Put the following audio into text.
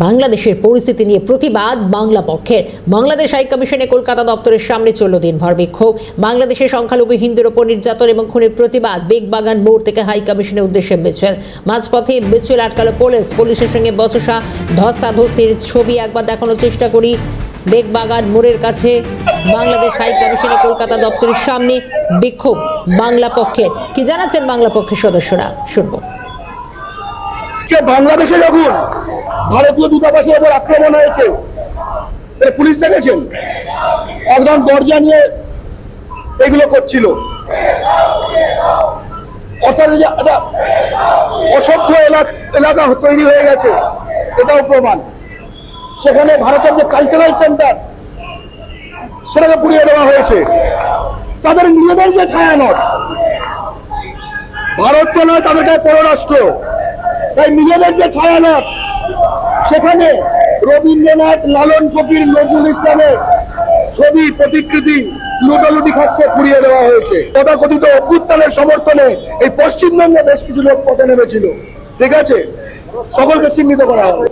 বাংলাদেশের পরিস্থিতি নিয়ে প্রতিবাদ বাংলা পক্ষের। বাংলাদেশ হাই কমিশনে কলকাতা দপ্তরের সামনে চলল দিনভর বিক্ষোভ। বাংলাদেশের সংখ্যালঘু হিন্দুর ওপর নির্যাতন এবং খুনের প্রতিবাদ। বেগবাগান মোড় থেকে হাই কমিশনের উদ্দেশ্যে মিছিল। মাঝপথে মিছিল আটকালো পুলিশের সঙ্গে বচসা ধস্তাধস্তির ছবি একবার দেখানোর চেষ্টা করি। বেগবাগান মোড়ের কাছে বাংলাদেশ হাই কমিশনে কলকাতা দপ্তরের সামনে বিক্ষোভ বাংলা পক্ষের। কি জানাচ্ছেন বাংলা পক্ষের সদস্যরা, শুনবো। বাংলাদেশে যখন ভারতীয় দূতাবাসের উপর আক্রমণ হয়েছে, পুলিশ দেখেছেন একদম দরজা নিয়ে এগুলো করছিল। অর্থাৎ অসভ্য এলাকা তৈরি হয়ে গেছে, এটাও প্রমাণ। সেখানে ভারতের যে কালচারাল সেন্টার, সেটাকে পুড়িয়ে দেওয়া হয়েছে। তাদের নিজেদের যে ছায়ানট, ভারত তো নয়, তাদেরকে পররাষ্ট্র, তাই নিজেদের যে ছায়ানট, সেখানে রবীন্দ্রনাথ, লালন ফকির, নজরুল ইসলামের ছবি প্রতিকৃতি লুটালুটি খাচ্ছে, পুড়িয়ে দেওয়া হয়েছে। তথাকথিত অভ্যুত্থানের সমর্থনে এই পশ্চিমবঙ্গে বেশ কিছু লোক পথে নেমেছিল, ঠিক আছে, সকলকে চিহ্নিত করা হবে।